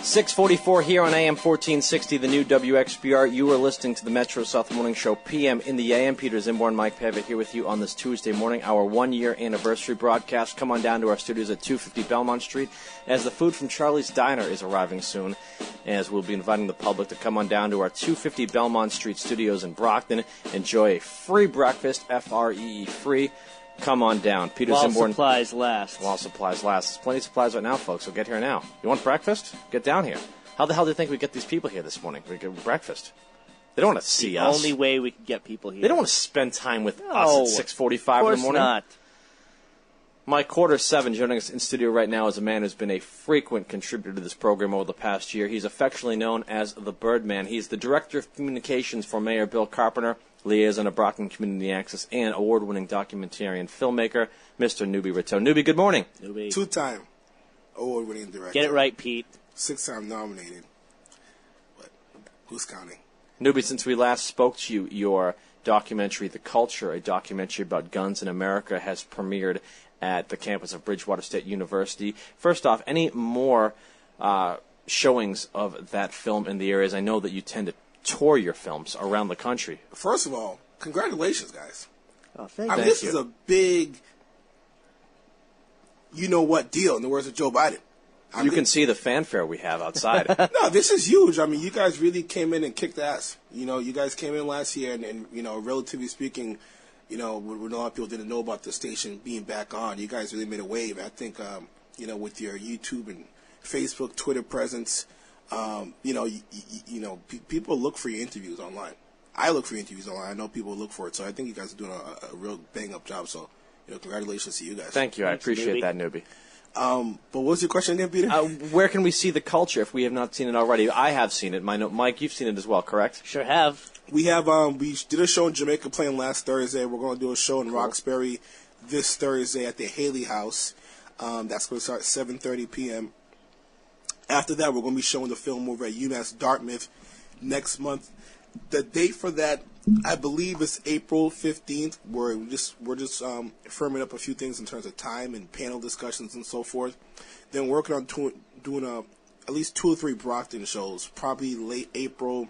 6:44 here on AM 1460, the new WXBR. You are listening to the Metro South Morning Show, PM in the AM. Peter Zimborn, Mike Pavitt here with you on this Tuesday morning, our one-year anniversary broadcast. Come on down to our studios at 250 Belmont Street, as the food from Charlie's Diner is arriving soon, as we'll be inviting the public to come on down to our 250 Belmont Street studios in Brockton. Enjoy a free breakfast, F-R-E-E, free. Come on down. Peter While Zimborn. supplies last. While supplies last. There's plenty of supplies right now, folks, so get here now. You want breakfast? Get down here. How the hell do you think we get these people here this morning? We get breakfast. They don't want to see us. The only way we can get people here. They don't want to spend time with us at 6:45 in the morning. Of course not. Mike, quarter seven, joining us in studio right now is a man who's been a frequent contributor to this program over the past year. He's affectionately known as the Birdman. He's the Director of Communications for Mayor Bill Carpenter, liaison of Brockton Community Access, and award-winning documentarian filmmaker, Mr. Noube Rateau. Noube, good morning. Noube. Two-time award-winning director. Get it right, Pete. 6-time nominated. But who's counting? Noube, since we last spoke to you, your documentary, The Culture, a documentary about guns in America, has premiered at the campus of Bridgewater State University. First off, any more showings of that film in the areas? I know that you tend to tour your films around the country. First of all, congratulations, guys. Oh, thank I mean, you. this is a big, you-know-what deal, in the words of Joe Biden. You can see the fanfare we have outside. No, this is huge. I mean, you guys really came in and kicked ass. You know, you guys came in last year, and relatively speaking, when a lot of people didn't know about the station being back on, you guys really made a wave. I think, with your YouTube and Facebook, Twitter presence, people look for your interviews online. I look for your interviews online. I know people look for it. So I think you guys are doing a real bang-up job. So, congratulations to you guys. Thank you. I appreciate that, Noube. But what's your question again, Peter? Where can we see The Culture if we have not seen it already? I have seen it. Mike, you've seen it as well, correct? Sure have. We have we did a show in Jamaica Plain last Thursday. We're going to do a show in Roxbury this Thursday at the Haley House. That's going to start at 7:30 p.m. After that, we're going to be showing the film over at UMass Dartmouth next month. The date for that, I believe, is April 15th. We're just firming up a few things in terms of time and panel discussions and so forth. Then working on doing at least 2 or 3 Brockton shows, probably late April.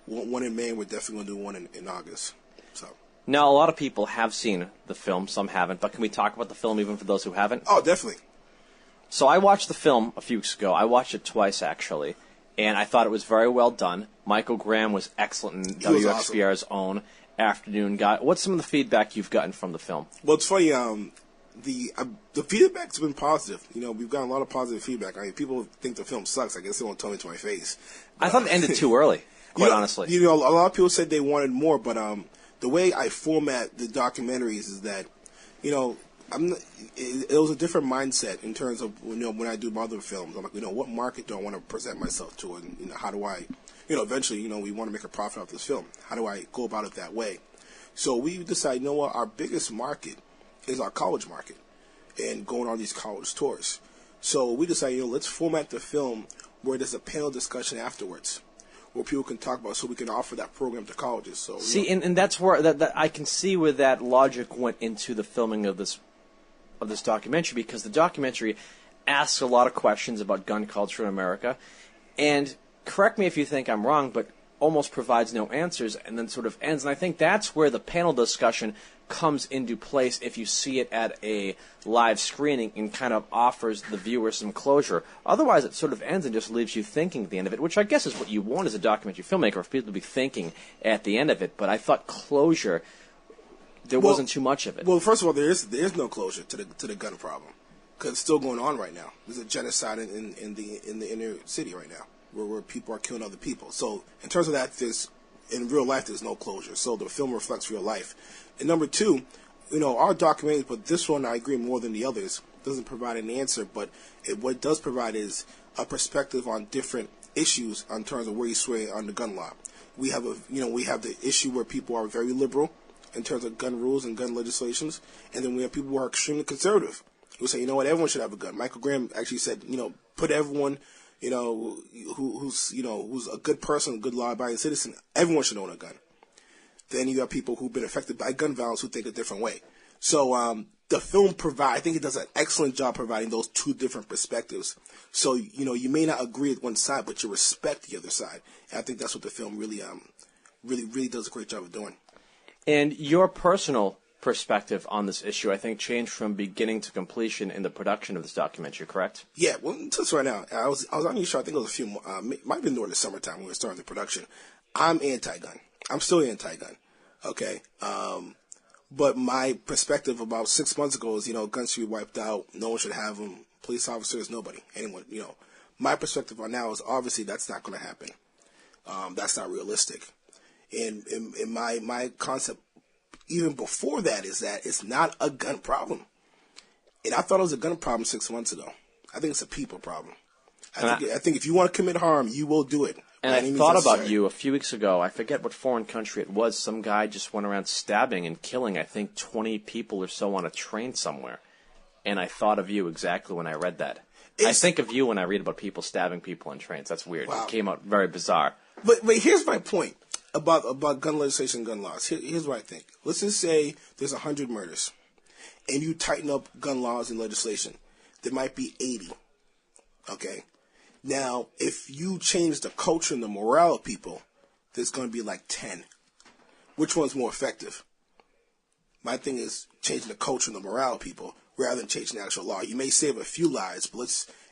One in May, and we're definitely going to do one in August. So. Now, a lot of people have seen the film, some haven't, but can we talk about the film even for those who haven't? Oh, definitely. So I watched the film a few weeks ago. I watched it twice, actually, and I thought it was very well done. Michael Graham was excellent in WXBR's own afternoon guy. What's some of the feedback you've gotten from the film? Well, it's funny. The feedback's been positive. We've gotten a lot of positive feedback. I mean, people think the film sucks. I guess they won't tell me to my face. I thought it ended too early. Quite honestly. A lot of people said they wanted more, but the way I format the documentaries is that, it was a different mindset in terms of, when I do my other films. I'm like, what market do I want to present myself to? And, how do I, eventually, we want to make a profit off this film. How do I go about it that way? So we decided, our biggest market is our college market and going on these college tours. So we decided, let's format the film where there's a panel discussion afterwards, where people can talk about, so we can offer that program to colleges. So see, and that's where that I can see where that logic went into the filming of this documentary, because the documentary asks a lot of questions about gun culture in America, and correct me if you think I'm wrong, but almost provides no answers and then sort of ends. And I think that's where the panel discussion comes into place if you see it at a live screening and kind of offers the viewer some closure. Otherwise, it sort of ends and just leaves you thinking at the end of it, which I guess is what you want as a documentary filmmaker, for people to be thinking at the end of it. But I thought closure, there wasn't too much of it. Well, first of all, there is no closure to the gun problem, because it's still going on right now. There's a genocide in the inner city right now, where people are killing other people. So in terms of that, in real life, there's no closure. So the film reflects real life. And number two, our documentaries, but this one I agree more than the others, doesn't provide an answer, but what it does provide is a perspective on different issues in terms of where you sway on the gun law. We have the issue where people are very liberal in terms of gun rules and gun legislations, and then we have people who are extremely conservative, who say, everyone should have a gun. Michael Graham actually said, put everyone, who's a good person, a good law-abiding citizen, everyone should own a gun. Then you have people who've been affected by gun violence who think a different way. So the film I think it does an excellent job providing those two different perspectives. So, you may not agree with one side, but you respect the other side. And I think that's what the film really does a great job of doing. And your personal perspective on this issue, I think, changed from beginning to completion in the production of this documentary, correct? Yeah, well, just right now, I was on your show, I think it was a few, might have been during the summertime when we were starting the production. I'm anti-gun. I'm still anti-gun, okay? But my perspective about 6 months ago is, guns should be wiped out. No one should have them. Police officers, nobody, anyone, My perspective on now is obviously that's not going to happen. That's not realistic. And my concept, even before that, is that it's not a gun problem. And I thought it was a gun problem 6 months ago. I think it's a people problem. I think if you want to commit harm, you will do it. And I thought about you a few weeks ago. I forget what foreign country it was. Some guy just went around stabbing and killing, I think, 20 people or so on a train somewhere. And I thought of you exactly when I read that. I think of you when I read about people stabbing people on trains. That's weird. Wow. It came out very bizarre. But here's my point about gun legislation, gun laws. Here's what I think. Let's just say there's 100 murders, and you tighten up gun laws and legislation. There might be 80. Okay? Now, if you change the culture and the morale of people, there's going to be like 10. Which one's more effective? My thing is changing the culture and the morale of people rather than changing the actual law. You may save a few lives, but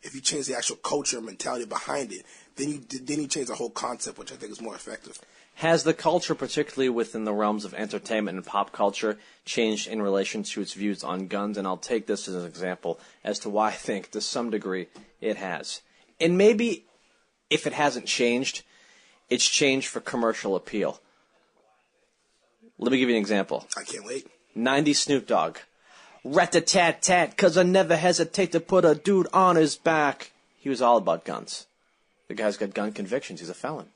if you change the actual culture and mentality behind it, then you change the whole concept, which I think is more effective. Has the culture, particularly within the realms of entertainment and pop culture, changed in relation to its views on guns? And I'll take this as an example as to why I think, to some degree, it has. And maybe, if it hasn't changed, it's changed for commercial appeal. Let me give you an example. I can't wait. 90s Snoop Dogg. Rat-a-tat-tat, 'cause I never hesitate to put a dude on his back. He was all about guns. The guy's got gun convictions. He's a felon.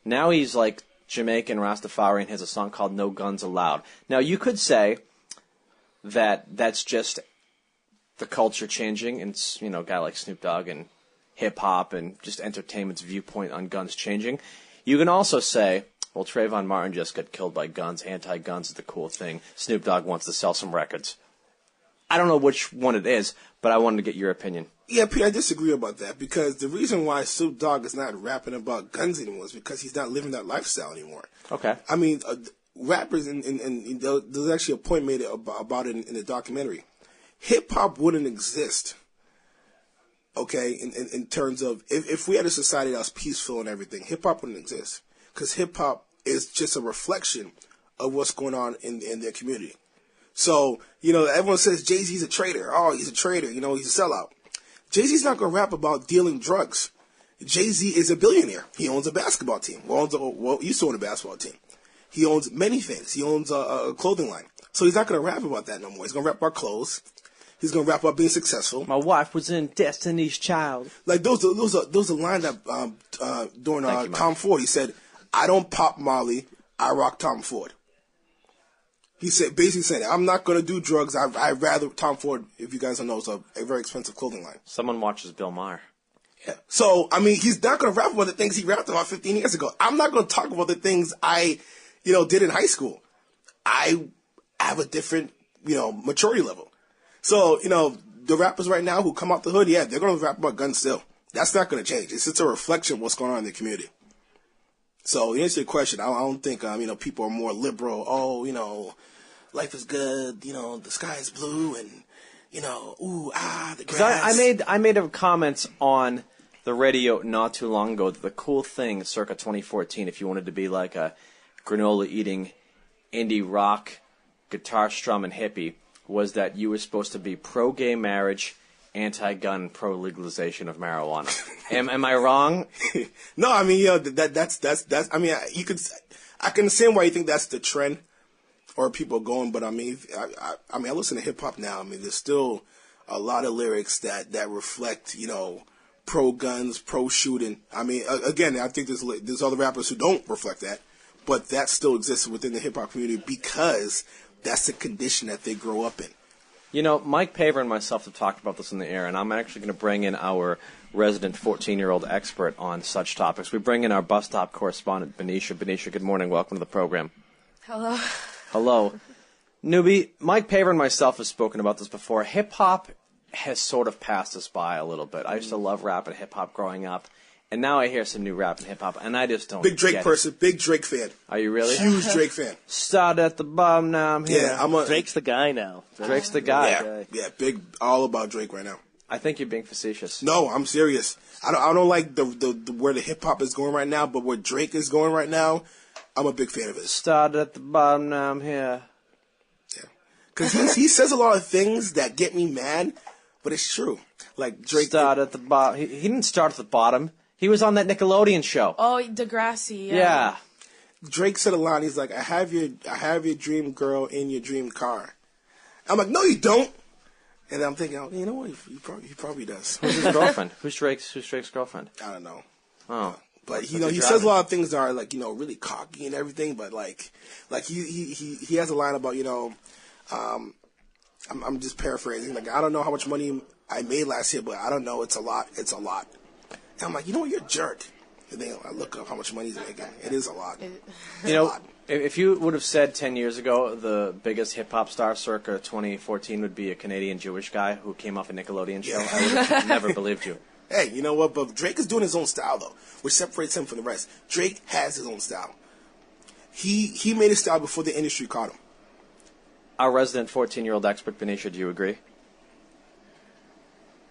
Now he's like Jamaican Rastafari and has a song called No Guns Allowed. Now you could say that that's just the culture changing and, a guy like Snoop Dogg and hip-hop and just entertainment's viewpoint on guns changing. You can also say, well, Trayvon Martin just got killed by guns. Anti-guns is the cool thing. Snoop Dogg wants to sell some records. I don't know which one it is, but I wanted to get your opinion. Yeah, Pete, I disagree about that because the reason why Snoop Dogg is not rapping about guns anymore is because he's not living that lifestyle anymore. Okay. I mean, rappers, and there's actually a point made about it in the documentary. Hip-hop wouldn't exist, okay, in terms of if we had a society that was peaceful and everything, hip-hop wouldn't exist because hip-hop is just a reflection of what's going on in their community. So, everyone says Jay-Z's a traitor. Oh, he's a traitor. He's a sellout. Jay-Z's not going to rap about dealing drugs. Jay-Z is a billionaire. He owns a basketball team. He used to own a basketball team. He owns many things. He owns a clothing line. So he's not going to rap about that no more. He's going to rap about clothes. He's going to rap about being successful. My wife was in Destiny's Child. Like those are lines that during Tom Ford, he said, "I don't pop Molly, I rock Tom Ford." He basically said, "I'm not going to do drugs. I'd rather." Tom Ford, if you guys don't know, is a very expensive clothing line. Someone watches Bill Maher. Yeah. So, he's not going to rap about the things he rapped about 15 years ago. I'm not going to talk about the things I, did in high school. I have a different, maturity level. So, the rappers right now who come out the hood, yeah, they're going to rap about guns still. That's not going to change. It's just a reflection of what's going on in the community. So, to answer your question, I don't think, people are more liberal. Oh, life is good. The sky is blue and, the grass. I made a comment on the radio not too long ago that the cool thing circa 2014, if you wanted to be like a granola-eating indie rock, guitar strumming hippie, was that you were supposed to be pro-gay marriage, anti-gun, pro-legalization of marijuana. Am I wrong? No, that's. I can understand why you think that's the trend, or people going. But I listen to hip hop now. There's still a lot of lyrics that reflect, pro-guns, pro-shooting. Again, I think there's other rappers who don't reflect that, but that still exists within the hip hop community because that's the condition that they grow up in. Mike Paver and myself have talked about this in the air, and I'm actually going to bring in our resident 14-year-old expert on such topics. We bring in our bus stop correspondent, Benicia. Benicia, good morning. Welcome to the program. Hello. Hello. Newbie, Mike Paver and myself have spoken about this before. Hip-hop has sort of passed us by a little bit. I used to love rap and hip-hop growing up, and now I hear some new rap and hip-hop, and I just don't Big Drake get person, big Drake fan. Are you really? Huge Drake fan. Start at the bottom, now I'm here. Yeah, Drake's the guy now. Drake's the guy. Yeah, big, all about Drake right now. I think you're being facetious. No, I'm serious. I don't like the where the hip hop is going right now, but where Drake is going right now, I'm a big fan of his. Start at the bottom, now I'm here. Yeah, because he says a lot of things that get me mad, but it's true. Like Drake. Start at the bottom. He didn't start at the bottom. He was on that Nickelodeon show. Oh, Degrassi. Yeah. Drake said a line. He's like, I have your dream girl in your dream car. I'm like, no, you don't. And I'm thinking, oh, you know what? He probably does. Who's his girlfriend? Who's Drake's girlfriend? I don't know. Oh. But he says a lot of things that are like, really cocky and everything. But like he has a line about, I'm just paraphrasing. Like, I don't know how much money I made last year, but I don't know. It's a lot. It's a lot. And I'm like, you know what? You're a jerk. And then I look up how much money he's making. It is a lot. If you would have said 10 years ago the biggest hip-hop star circa 2014 would be a Canadian Jewish guy who came off a Nickelodeon show, I would have never believed you. Hey, you know what? But Drake is doing his own style, though, which separates him from the rest. Drake has his own style. He made his style before the industry caught him. Our resident 14-year-old expert, Benicia, do you agree?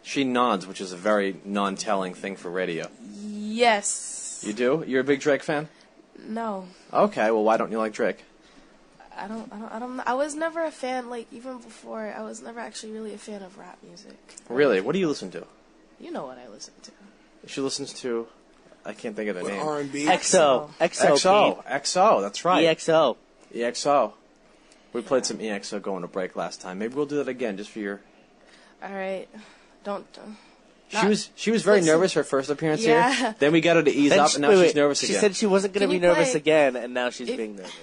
She nods, which is a very non-telling thing for radio. Yes. You do? You're a big Drake fan? No. Okay, well, why don't you like Drake? I was never a fan, like, even before, I was never actually really a fan of rap music. Really? What do you listen to? You know what I listen to. She listens to, I can't think of the name. R&B. XO. XO, that's right. EXO. EXO. We played some EXO going to break last time. Maybe we'll do that again just for your... All right. Don't... She was very nervous her first appearance here. Then we got her to ease up, and now she's nervous again. She said she wasn't going to be nervous again, and now she's being nervous.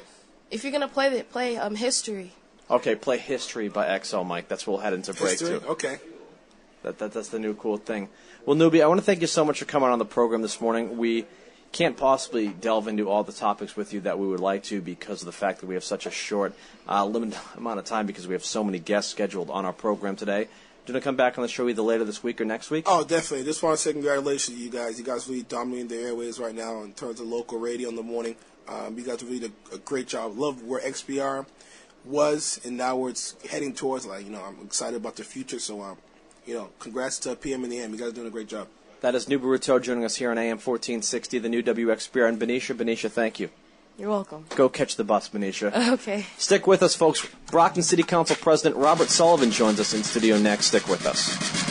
If you're going to play History. Okay, play History by XO, Mike. That's what we'll head into break to. Okay. That's the new cool thing. Well, Noube, I want to thank you so much for coming on the program this morning. We can't possibly delve into all the topics with you that we would like to because of the fact that we have such a short, limited amount of time because we have so many guests scheduled on our program today. Do you want to come back on the show either later this week or next week? Oh, definitely. Just want to say congratulations to you guys. You guys really dominating the airways right now in terms of local radio in the morning. You guys really did a great job. Love where XBR was and now where it's heading towards. I'm excited about the future. So, congrats to PM and the AM. You guys are doing a great job. That is Noube Rateau joining us here on AM 1460, the new WXBR. And Benicia, thank you. You're welcome. Go catch the bus, Benicia. Okay. Stick with us, folks. Brockton City Council President Robert Sullivan joins us in studio next. Stick with us.